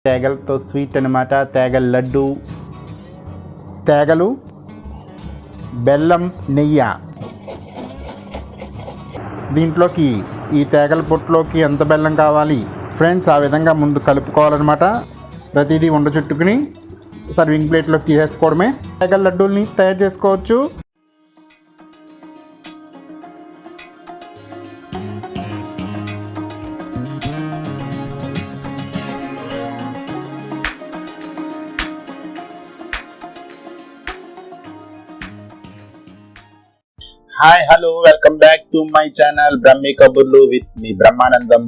తేగలతో sweet అనమాట. తేగల లడ్డు, తేగలు, బెల్లం, నెయ్యి. దీంట్లోకి ఈ తేగల పొట్టులోకి ఎంత బెల్లం కావాలి ఫ్రెండ్స్, ఆ విధంగా ముందు కలుపుకోవాలన్నమాట. ప్రతిదీ ఉండ చుట్టుకుని సర్వింగ్ ప్లేట్లోకి తీసేసుకోవడమే. తేగల లడ్డూల్ని తయారు చేసుకోవచ్చు. Hi hello, welcome back to my channel Brahmi కబుర్లు విత్ మీ బ్రహ్మానందం.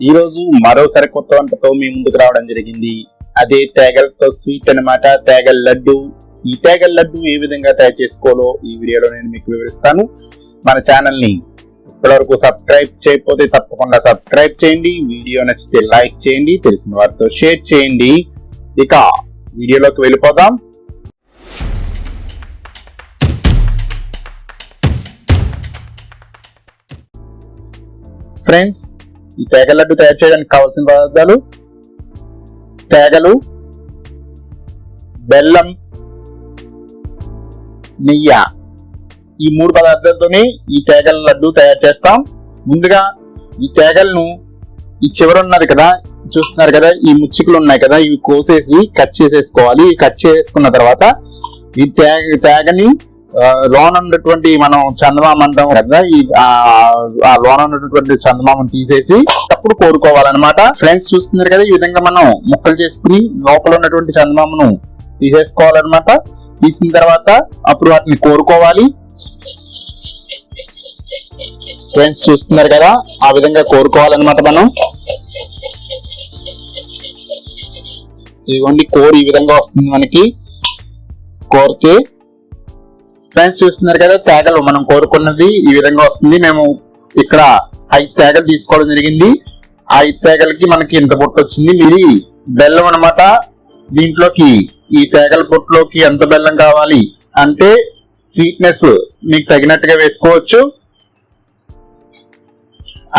ఈరోజు మరో సరికొత్త వంటతో మీ ముందుకు రావడం జరిగింది. అదే తేగలతో స్వీట్ అనమాట, తేగల లడ్డు. ఈ తేగల లడ్డు ఏ విధంగా తయారు చేసుకోవాలో ఈ వీడియోలో నేను మీకు వివరిస్తాను. మన ఛానల్ ని ఇప్పటివరకు సబ్స్క్రైబ్ చేయకపోతే తప్పకుండా సబ్స్క్రైబ్ చేయండి. వీడియో నచ్చితే లైక్ చేయండి, తెలిసిన వారితో షేర్ చేయండి. ఇక వీడియోలోకి వెళ్ళిపోదాం. ఫ్రెండ్స్, ఈ తేగల లడ్డు తయారు చేయడానికి కావాల్సిన పదార్థాలు: తేగలు, బెల్లం, నెయ్యి. ఈ మూడు పదార్థాలతోనే ఈ తేగల లడ్డు తయారు చేస్తాం. ముందుగా ఈ తేగలను ఈ చివరున్నది కదా, చూస్తున్నారు కదా, ఈ ముచ్చికలు ఉన్నాయి కదా, ఇవి కోసేసి కట్ చేసేసుకోవాలి. కట్ చేసుకున్న తర్వాత ఈ తేగని లోన ఉన్నటువంటి మనం చందమామ అంటాం కదా, ఆ లోన ఉన్నటువంటి చందమామను తీసేసి అప్పుడు కోరుకోవాలన్నమాట. ఫ్రెండ్స్, చూస్తున్నారు కదా, ఈ విధంగా మనం ముక్కలు చేసుకుని లోపల ఉన్నటువంటి చందమామను తీసేసుకోవాలన్నమాట. తీసిన తర్వాత అప్పుడు వాటిని కోరుకోవాలి. ఫ్రెండ్స్, చూస్తున్నారు కదా, ఆ విధంగా కోరుకోవాలన్నమాట. మనం ఇదిగోండి, కోరు ఈ విధంగా వస్తుంది మనకి. కోరితే ఫ్రెండ్స్, చూస్తున్నారు కదా, తేగలు మనం కోరుకున్నది ఈ విధంగా వస్తుంది. మేము ఇక్కడ 5 తేగలు తీసుకోవడం జరిగింది. 5 తేగలకి మనకి ఇంత పొట్టు వచ్చింది. ఇది బెల్లం అనమాట. దీంట్లోకి ఈ తేగల పొట్టులోకి ఎంత బెల్లం కావాలి అంటే స్వీట్నెస్ మీకు తగినట్టుగా వేసుకోవచ్చు.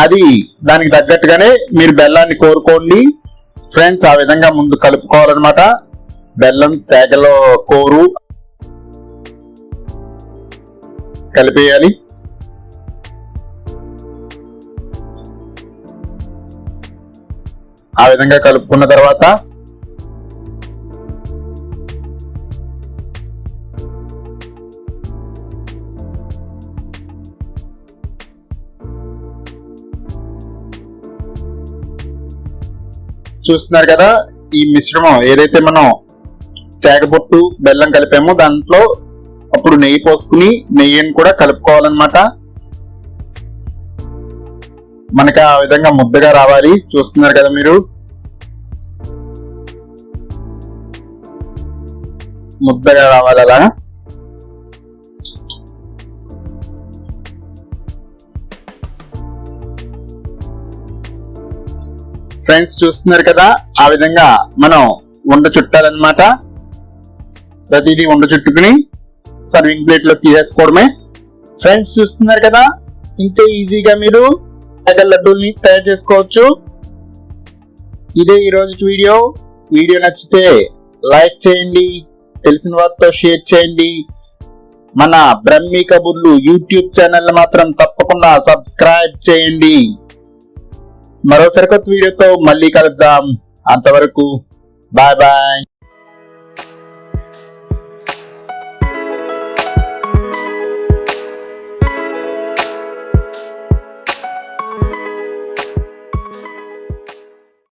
అది దానికి తగ్గట్టుగానే మీరు బెల్లాన్ని కోరుకోండి. ఫ్రెండ్స్, ఆ విధంగా ముందు కలుపుకోవాలన్నమాట. బెల్లం, తేగలో కోరు కలిపేయాలి. ఆ విధంగా కలుపుకున్న తర్వాత చూస్తున్నారు కదా, ఈ మిశ్రమం ఏదైతే మనం తేగపొట్టు బెల్లం కలిపామో దాంట్లో అప్పుడు నెయ్యి పోసుకుని నెయ్యిని కూడా కలుపుకోవాలన్నమాట. మనకి ఆ విధంగా ముద్దగా రావాలి. చూస్తున్నారు కదా మీరు, ముద్దగా రావాలి అలా. ఫ్రెండ్స్, చూస్తున్నారు కదా, ఆ విధంగా మనం ఉండ చుట్టాలన్నమాట. ప్రతిదీ ఉండ చుట్టుకుని సర్వింగ్ ప్లేట్ లో తీసేసుకోవడమే. ఫ్రెండ్స్, చూస్తున్నారు కదా, ఇంతే ఈజీగా మీరు తేగల లడ్డూల్ని తయారు చేసుకోవచ్చు. ఇదే ఈ రోజు వీడియో. వీడియో నచ్చితే లైక్ చేయండి, తెలిసిన వారితో షేర్ చేయండి. మన బ్రహ్మి కబుర్లు యూట్యూబ్ ఛానల్ మాత్రం తప్పకుండా సబ్స్క్రైబ్ చేయండి. మరో సరికొత్త వీడియోతో మళ్ళీ కలుద్దాం. అంతవరకు బాయ్ బాయ్.